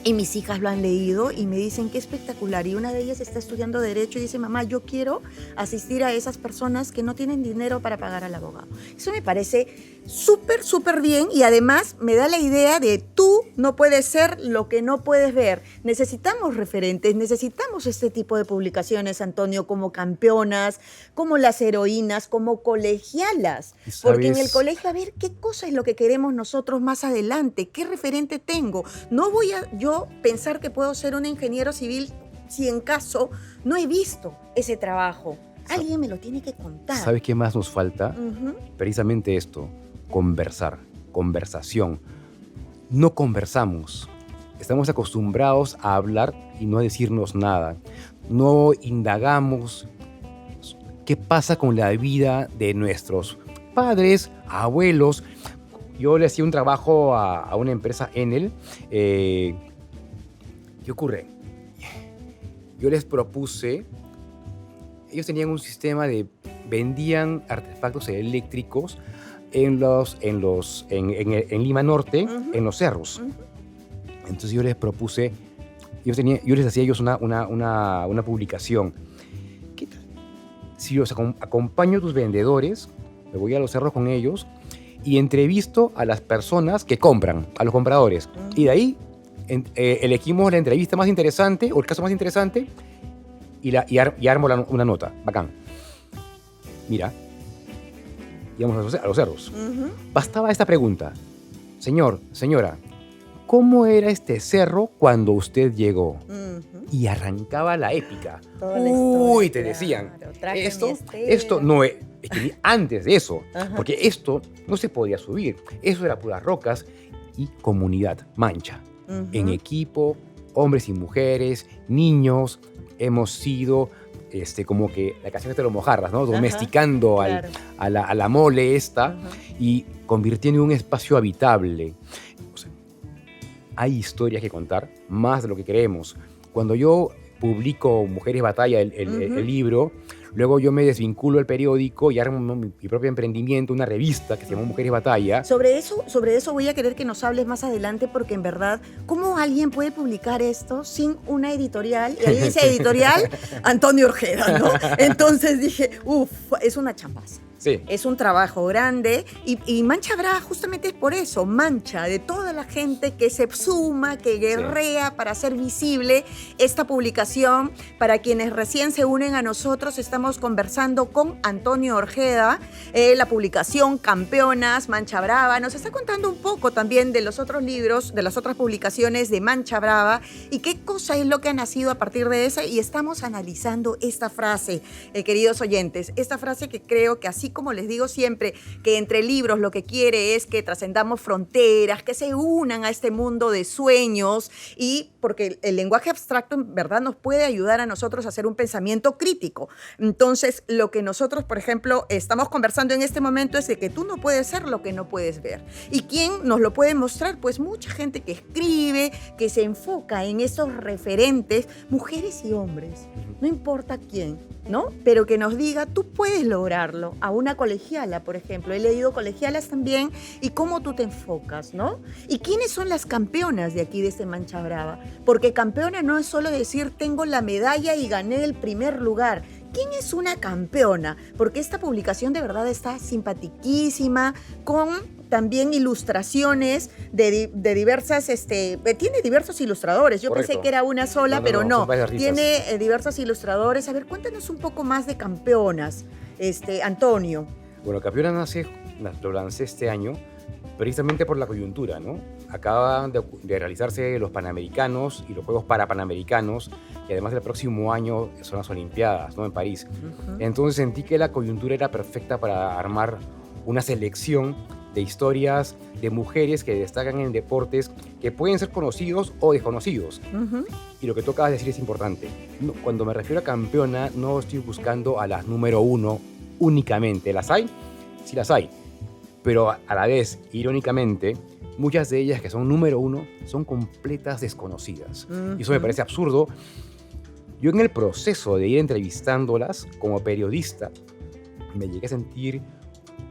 y mis hijas lo han leído y me dicen qué espectacular, y una de ellas está estudiando Derecho y dice, mamá, yo quiero asistir a esas personas que no tienen dinero para pagar al abogado. Eso me parece súper bien y además me da la idea de tú no puedes ser lo que no puedes ver. Necesitamos referentes, necesitamos este tipo de publicaciones, Antonio, como Campeonas, como Las Heroínas, como colegialas. Porque en el colegio, a ver, ¿qué cosa es lo que queremos nosotros más adelante? ¿Qué referente tengo? No voy a yo pensar que puedo ser un ingeniero civil si en caso no he visto ese trabajo. Alguien me lo tiene que contar. ¿Sabes qué más nos falta? Precisamente esto, conversación. No conversamos. Estamos acostumbrados a hablar y no a decirnos nada. No indagamos qué pasa con la vida de nuestros padres, abuelos. Yo le hacía un trabajo a una empresa, Enel. ¿Qué ocurre? Yo les propuse ellos tenían un sistema de vendían artefactos eléctricos en Lima Norte, en los cerros. Entonces yo les propuse, yo les hacía a ellos una publicación. ¿Qué tal? Si los acompaño a tus vendedores, me voy a los cerros con ellos y entrevisto a las personas que compran, a los compradores. Y de ahí elegimos la entrevista más interesante o el caso más interesante y armo una nota. Bacán. Mira, íbamos a los cerros. Bastaba esta pregunta. Señor, señora, ¿cómo era este cerro cuando usted llegó? Y arrancaba la épica. Toda la historia, Uy, te decían, claro, esto no es que antes de eso, porque esto no se podía subir. Eso era puras rocas y comunidad, mancha. En equipo, hombres y mujeres, niños, hemos sido como que la canción de los mojarras, ¿no? Domesticando claro. a la mole esta y convirtiendo en un espacio habitable. O sea, hay historias que contar, más de lo que creemos. Cuando yo publico Mujeres Batalla, el libro, luego yo me desvinculo del periódico y armo mi propio emprendimiento, una revista que se llama Mujeres Batalla. Sobre eso voy a querer que nos hables más adelante, porque en verdad, ¿cómo alguien puede publicar esto sin una editorial? Y ahí dice editorial Antonio Orjeda, ¿no? Entonces dije, es una chambaza. Sí. Es un trabajo grande y Mancha Brava justamente es por eso, mancha de toda la gente que se suma, que guerrea para hacer visible esta publicación. Para quienes recién se unen a nosotros, estamos conversando con Antonio Orjeda, la publicación Campeonas, Mancha Brava. Nos está contando un poco también de los otros libros, de las otras publicaciones de Mancha Brava y qué cosa es lo que ha nacido a partir de esa. Y estamos analizando esta frase, queridos oyentes, esta frase que creo que así como les digo siempre, que Entre Libros lo que quiere es que trascendamos fronteras, que se unan a este mundo de sueños, y porque el lenguaje abstracto en verdad nos puede ayudar a nosotros a hacer un pensamiento crítico. Entonces, lo que nosotros, por ejemplo, estamos conversando en este momento es de que tú no puedes ser lo que no puedes ver. ¿Y quién nos lo puede mostrar? Pues mucha gente que escribe, que se enfoca en esos referentes, mujeres y hombres, no importa quién, ¿no? Pero que nos diga, tú puedes lograrlo. A una colegiala, por ejemplo. He leído colegialas también y cómo tú te enfocas, ¿no? ¿Y quiénes son las campeonas de aquí, de este Mancha Brava? Porque campeona no es solo decir, tengo la medalla y gané el primer lugar. ¿Quién es una campeona? Porque esta publicación de verdad está simpatiquísima, con también ilustraciones de diversas, tiene diversos ilustradores. Yo Correcto. pensé que era una sola, pero no. son varios artistas. Tiene diversos ilustradores. A ver, cuéntanos un poco más de Campeonas, Antonio. Bueno, Campeonas lo lancé este año precisamente por la coyuntura, ¿no? Acaban de realizarse los Panamericanos y los Juegos Parapanamericanos, y además el próximo año son las Olimpiadas, ¿no? En París. Entonces sentí que la coyuntura era perfecta para armar una selección de historias de mujeres que destacan en deportes que pueden ser conocidos o desconocidos. Y lo que tú acabas de decir es importante. Cuando me refiero a campeona, no estoy buscando a las número 1 únicamente. ¿Las hay? Sí las hay. Pero a la vez, irónicamente, muchas de ellas que son número 1 son completas desconocidas. Y eso me parece absurdo. Yo, en el proceso de ir entrevistándolas como periodista, me llegué a sentir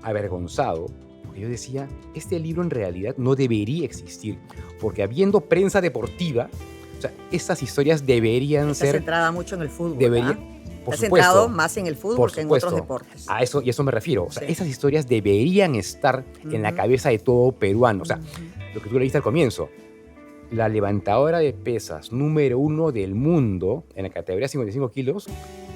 avergonzado, porque yo decía, este libro en realidad no debería existir, porque habiendo prensa deportiva, o sea, estas historias deberían ser... Estás centrada mucho en el fútbol, debería, por Estás centrado más en el fútbol que en otros deportes. A eso me refiero. O sea, esas historias deberían estar en la cabeza de todo peruano. O sea, lo que tú leíste al comienzo. La levantadora de pesas número 1 del mundo en la categoría 55 kilos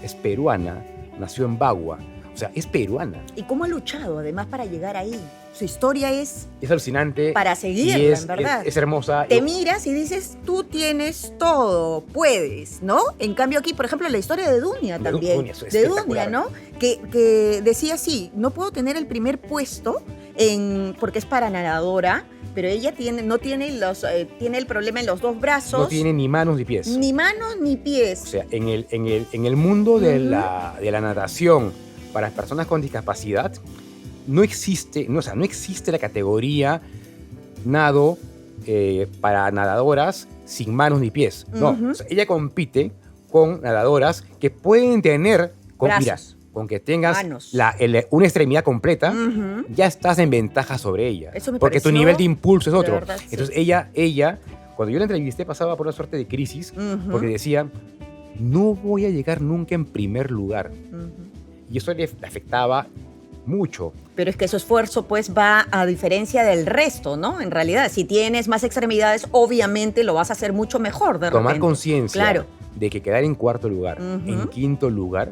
es peruana, nació en Bagua. O sea, es peruana. ¿Y cómo ha luchado además para llegar ahí? Su historia es alucinante. Para seguirla, en verdad. Es hermosa. Te miras y dices, tú tienes todo, puedes, ¿no? En cambio aquí, por ejemplo, la historia de Dunia también. De Dunia, ¿no? Que decía así, no puedo tener el primer puesto porque es para nadadora, pero ella tiene el problema en los dos brazos. No tiene ni manos ni pies. Ni manos ni pies. O sea, en el mundo de la natación para personas con discapacidad, no existe la categoría nado para nadadoras sin manos ni pies. No, o sea, ella compite con nadadoras que pueden tener Brazos. con que tengas Manos. una extremidad completa, Ujú. ya estás en ventaja sobre ella. Eso me porque tu pareció, nivel de impulso es de otro. verdad, sí. Entonces ella, cuando yo la entrevisté, pasaba por una suerte de crisis, Ujú. porque decía, no voy a llegar nunca en primer lugar. Ujú. Y eso le afectaba mucho. Pero es que su esfuerzo pues va a diferencia del resto, ¿no? En realidad, si tienes más extremidades, obviamente lo vas a hacer mucho mejor de Tomar repente. conciencia Claro. de que quedar en cuarto lugar, Ujú. en quinto lugar,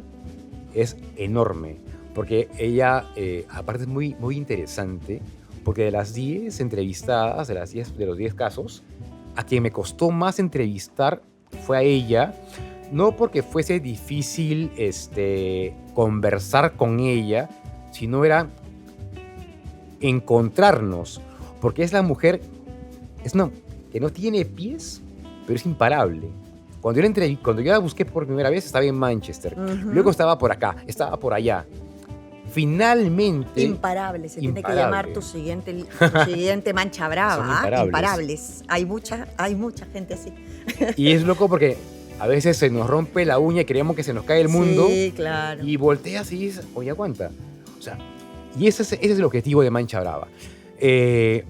es enorme. Porque ella, aparte es muy, muy interesante, porque de las 10 entrevistadas, de los 10 casos, a quien me costó más entrevistar fue a ella, no porque fuese difícil conversar con ella, sino era encontrarnos, porque es la mujer que no tiene pies, pero es imparable. Cuando yo la busqué por primera vez, estaba en Manchester, Ujú. luego estaba por acá, estaba por allá. Finalmente, Imparable, se tiene que Imparable. llamar tu siguiente mancha brava. Son ¿ah? imparables. Hay mucha gente así. y es loco porque a veces se nos rompe la uña y creemos que se nos cae el mundo, Sí, claro. y volteas y dices, oye, aguanta. O sea, y ese es el objetivo de Mancha Brava.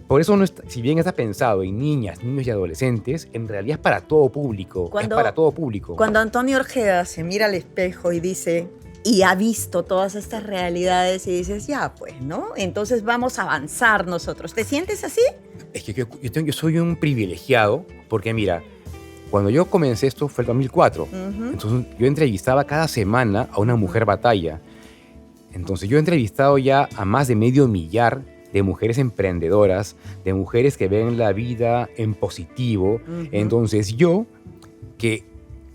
Por eso, si bien está pensado en niñas, niños y adolescentes, en realidad es para todo público. Cuando- es para todo público. Cuando Antonio Orjeda se mira al espejo y dice, y ha visto todas estas realidades y dices, ya pues, ¿no? Entonces vamos a avanzar nosotros. ¿Te sientes así? Es que yo soy un privilegiado porque, mira, cuando yo comencé esto fue el 2004. Ujú. Entonces yo entrevistaba cada semana a una mujer batalla. Entonces yo he entrevistado ya a más de 500,000 de mujeres emprendedoras, de mujeres que ven la vida en positivo. Ujú. Entonces yo, que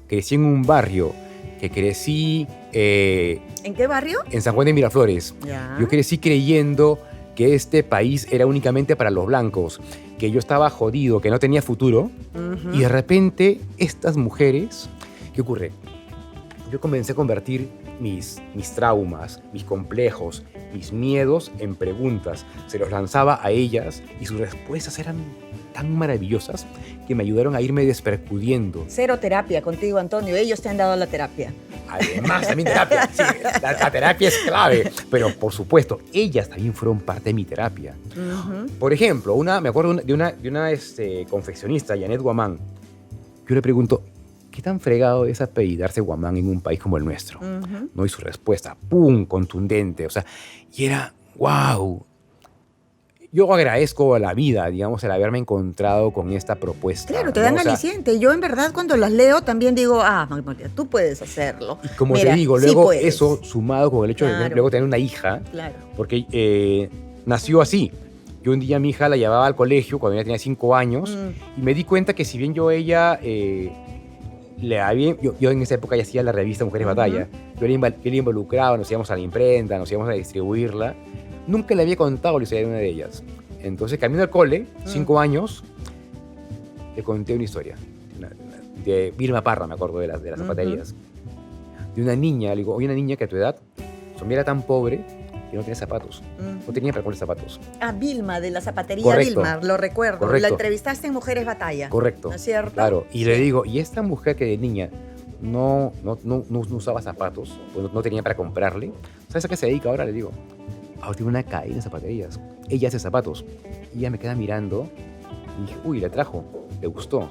crecí en un barrio, que crecí ¿En qué barrio? en San Juan de Miraflores, Ya. yo crecí creyendo que este país era únicamente para los blancos, que yo estaba jodido, que no tenía futuro. Ujú. Y de repente, estas mujeres, ¿qué ocurre? Yo comencé a convertir mis traumas, mis complejos, mis miedos en preguntas. Se los lanzaba a ellas y sus respuestas eran tan maravillosas que me ayudaron a irme despercudiendo. Cero terapia contigo, Antonio. Ellos te han dado la terapia. Además, también terapia. Sí, la terapia es clave. Pero, por supuesto, ellas también fueron parte de mi terapia. Ujú. Por ejemplo, me acuerdo de una confeccionista, Janet Guamán. Yo le pregunto, ¿qué tan fregado es apellidarse Guamán en un país como el nuestro? Ujú. ¿No? Y su respuesta, ¡pum!, contundente. O sea, y era, ¡wow! Yo agradezco a la vida, digamos, el haberme encontrado con esta propuesta. Claro, te ¿no? dan O sea, aliciente. Yo en verdad cuando las leo también digo, Magnolia, tú puedes hacerlo. y como Mira, te digo, sí luego puedes. eso sumado con el hecho de Claro. luego tener una hija, Claro. porque nació así. Yo un día a mi hija la llevaba al colegio cuando ella tenía 5 años Mm. y me di cuenta que si bien yo en esa época ya hacía la revista Mujeres Ujú. Batalla, yo le involucraba, nos íbamos a la imprenta, nos íbamos a distribuirla, nunca le había contado la historia de una de ellas. Entonces, camino al cole, 5 años, le conté una historia de Vilma Parra, me acuerdo, de las Ujú. zapaterías. De una niña, le digo, oye, una niña que a tu edad, su familia era tan pobre que no tenía zapatos, no tenía para comprar zapatos. Vilma, de la zapatería Correcto. Vilma, lo recuerdo. Correcto. La entrevistaste en Mujeres Batalla. Correcto. ¿No es cierto? Claro, y Sí. le digo, y esta mujer que de niña no usaba zapatos, pues no tenía para comprarle, ¿sabes a qué se dedica ahora? Le digo, ahora tiene una cadena de zapaterías, ella hace zapatos. Y ella me queda mirando y dije, uy, la trajo, le gustó.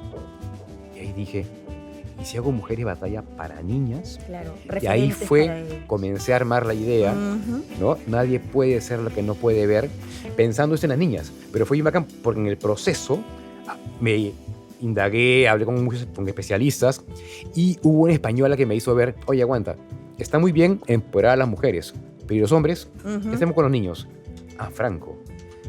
Y ahí dije, ¿y si hago Mujeres Batalla para niñas? Claro, Y ahí referentes para ellos. comencé a armar la idea, Ujú. ¿no? Nadie puede ser lo que no puede ver, pensando esto en las niñas. Pero fue bien bacán porque en el proceso me indagué, hablé con muchos con especialistas y hubo una española que me hizo ver, oye, aguanta, está muy bien empoderar a las mujeres, pero ¿y los hombres? Ujú. ¿Qué hacemos con los niños? Franco,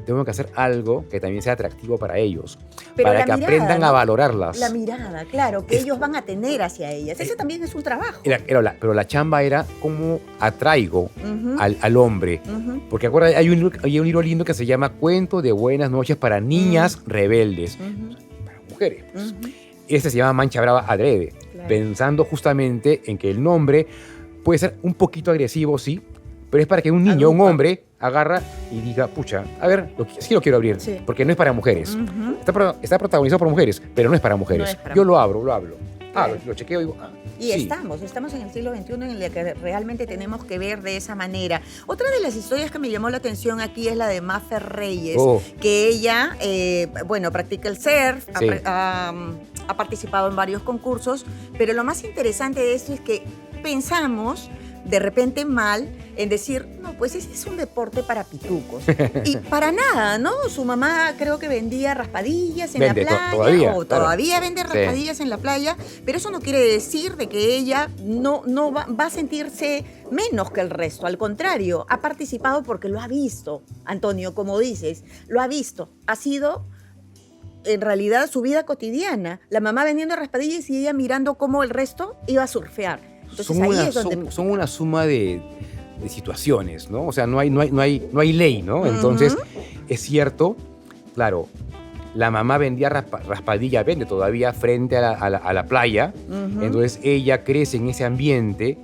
tengo que hacer algo que también sea atractivo para ellos, Pero para la que mirada, aprendan ¿no? a valorarlas. La mirada, claro, que Es- ellos van a tener hacia ellas. Ese también es un trabajo. Pero la chamba era cómo atraigo Ujú. al hombre. Ujú. Porque acuérdate, hay un libro lindo que se llama Cuento de Buenas Noches para Niñas Rebeldes. Ujú. Para mujeres. Pues. Ujú. Este se llama Mancha Brava Adrede. Claro. Pensando justamente en que el nombre puede ser un poquito agresivo, sí, pero es para que un niño, un Agrupa. hombre, agarra y diga, pucha, a ver, sí lo quiero abrir, Sí. porque no es para mujeres. Ujú. Está protagonizado por mujeres, pero no es para mujeres. No es para Yo lo abro, lo hablo. claro. Lo chequeo y digo, Y sí. estamos en el siglo XXI en el que realmente tenemos que ver de esa manera. Otra de las historias que me llamó la atención aquí es la de Mafer Reyes, Oh. que ella, practica el surf, Sí. ha participado en varios concursos, pero lo más interesante de esto es que pensamos de repente mal en decir, no, pues ese es un deporte para pitucos. Y para nada, ¿no? Su mamá creo que vendía raspadillas en Vende, la playa, todavía, o claro. todavía vende Sí. raspadillas en la playa, pero eso no quiere decir de que ella no va a sentirse menos que el resto. Al contrario, ha participado porque lo ha visto, Antonio, como dices, lo ha visto. Ha sido en realidad su vida cotidiana. La mamá vendiendo raspadillas y ella mirando cómo el resto iba a surfear. Entonces ahí es donde... son una suma de situaciones, ¿no? O sea, no hay ley, ¿no? Entonces, es cierto, claro, la mamá vendía raspadilla, vende todavía frente a la playa, entonces ella crece en ese ambiente,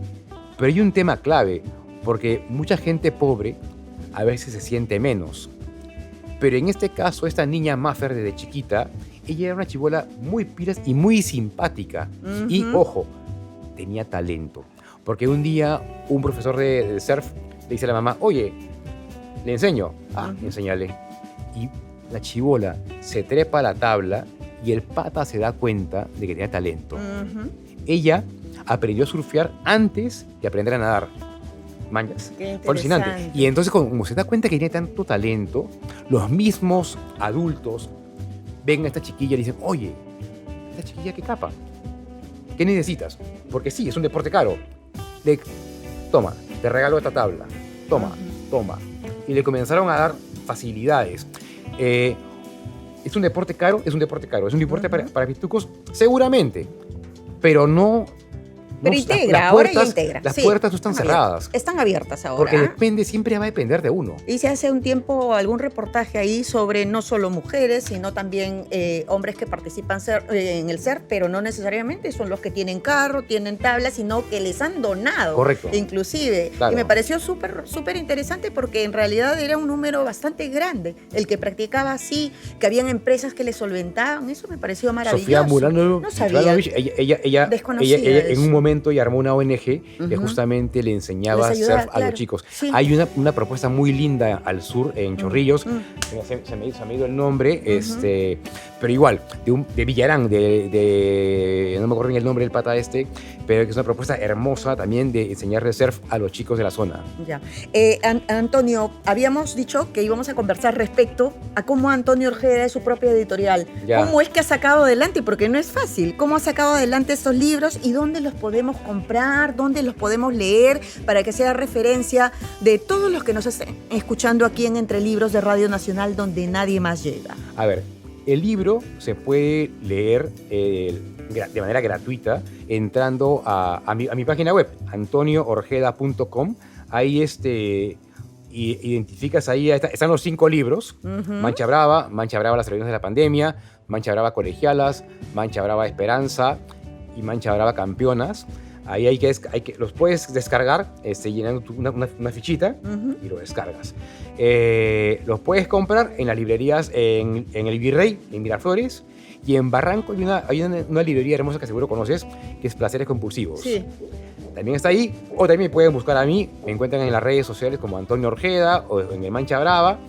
pero hay un tema clave, porque mucha gente pobre a veces se siente menos. Pero en este caso, esta niña Mafer, desde chiquita, ella era una chibola muy pilas y muy simpática. Y, ojo, tenía talento. Porque un día un profesor de surf le dice a la mamá, oye, le enseño. Enséñale. Y la chibola se trepa a la tabla y el pata se da cuenta de que tenía talento. Ella aprendió a surfear antes de aprender a nadar. Mangas. Fue alucinante. Y entonces, como se da cuenta que tiene tanto talento, los mismos adultos ven a esta chiquilla y dicen, oye, esta chiquilla qué capa. ¿Qué necesitas? Porque sí, es un deporte caro. Toma, te regalo esta tabla. Toma. Y le comenzaron a dar facilidades. ¿Es un deporte caro? Es un deporte caro. ¿Es un deporte para pitucos? Seguramente. Pero no... Pero integra, ahora ya integra. Las Sí, puertas no están cerradas. Están abiertas ahora. Porque siempre va a depender de uno. Hice hace un tiempo algún reportaje ahí sobre no solo mujeres, sino también hombres que participan en el surf, pero no necesariamente son los que tienen carro, tienen tabla, sino que les han donado. Correcto. Inclusive. Claro. Y me pareció súper interesante porque en realidad era un número bastante grande el que practicaba así, que habían empresas que le solventaban. Eso me pareció maravilloso. Sofía Murano, No sabía. ella Desconocía en eso. un momento y armó una ONG que justamente le enseñaba Les ayudaba, surf a claro. los chicos. Sí. Hay una propuesta muy linda al sur, en Chorrillos, se me ha ido el nombre, pero igual, de Villarán, no me acuerdo ni el nombre del pata pero que es una propuesta hermosa también de enseñarle surf a los chicos de la zona. Ya. Antonio, habíamos dicho que íbamos a conversar respecto a cómo Antonio Orjeda es su propia editorial. Ya. ¿Cómo es que ha sacado adelante? Porque no es fácil. ¿Cómo ha sacado adelante estos libros y dónde los podemos comprar, dónde los podemos leer para que sea referencia de todos los que nos estén escuchando aquí en Entre Libros de Radio Nacional, donde nadie más llega? A ver, el libro se puede leer de manera gratuita entrando a mi página web, antonioorjeda.com. Ahí identificas ahí, están los 5 libros. Mancha Brava, las rebeliones de la pandemia, Mancha Brava Colegialas, Mancha Brava Esperanza y Mancha Brava Campeonas. Ahí los puedes descargar llenando una fichita y lo descargas. Los puedes comprar en las librerías en el Virrey, en Miraflores, y en Barranco hay una librería hermosa que seguro conoces, que es Placeres Compulsivos. Sí. También está ahí, o también me pueden buscar a mí, me encuentran en las redes sociales como Antonio Orjeda o en el Mancha Brava,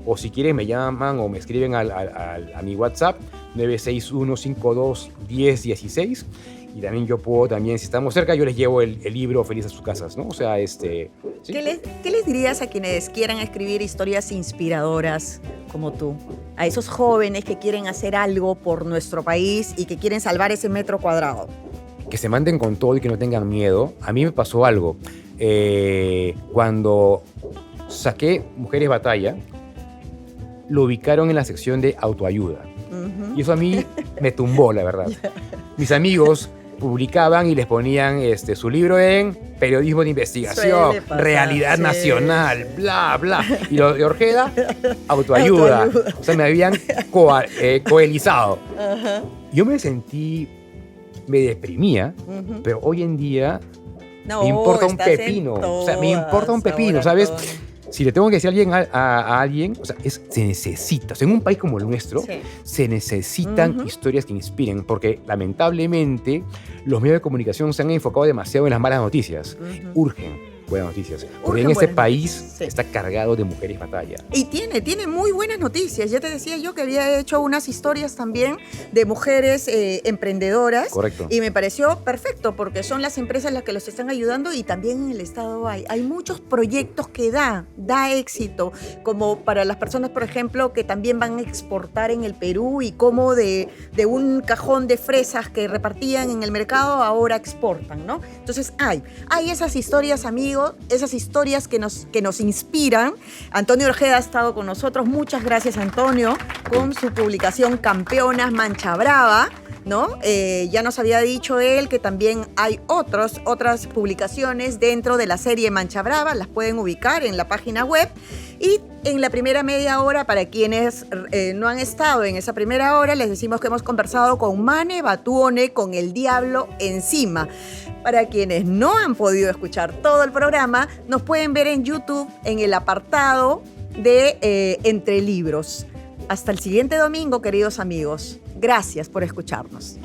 o si quieren me llaman o me escriben a mi WhatsApp 961521016. Y también yo puedo, si estamos cerca, yo les llevo el libro feliz a sus casas, ¿no? O sea, ¿sí? ¿Qué les dirías a quienes quieran escribir historias inspiradoras como tú? A esos jóvenes que quieren hacer algo por nuestro país y que quieren salvar ese metro cuadrado. Que se manden con todo y que no tengan miedo. A mí me pasó algo. Cuando saqué Mujeres Batalla, lo ubicaron en la sección de autoayuda. Y eso a mí me tumbó, la verdad. Mis amigos publicaban y les ponían su libro en periodismo de investigación, pasar, realidad sí. nacional, bla, bla. Y lo de Orjeda, autoayuda. O sea, me habían coelizado. Yo me deprimía, pero hoy en día me importa un pepino. O sea, me importa un pepino, ¿sabes? Si le tengo que decir a alguien, o sea, se necesita. O sea, en un país como el nuestro, Sí. se necesitan historias que inspiren, porque lamentablemente los medios de comunicación se han enfocado demasiado en las malas noticias. Urgen buenas noticias. Porque Urgen en este buenas país noticias, sí. está cargado de mujeres batalla. Y tiene muy buenas noticias. Ya te decía yo que había hecho unas historias también de mujeres emprendedoras. Correcto. Y me pareció perfecto porque son las empresas las que los están ayudando y también en el Estado hay muchos proyectos que da éxito, como para las personas, por ejemplo, que también van a exportar en el Perú y como de un cajón de fresas que repartían en el mercado ahora exportan, ¿no? Entonces hay esas historias, amigos, esas historias que nos inspiran. Antonio Ojeda ha estado con nosotros. Muchas gracias, Antonio, con su publicación Campeonas Mancha Brava, ¿no? Ya nos había dicho él que también hay otras publicaciones dentro de la serie Mancha Brava, las pueden ubicar en la página web. Y en la primera media hora, para quienes no han estado en esa primera hora, les decimos que hemos conversado con Mane Batuone, con El Diablo Encima. Para quienes no han podido escuchar todo el programa, nos pueden ver en YouTube en el apartado de Entre Libros. Hasta el siguiente domingo, queridos amigos. Gracias por escucharnos.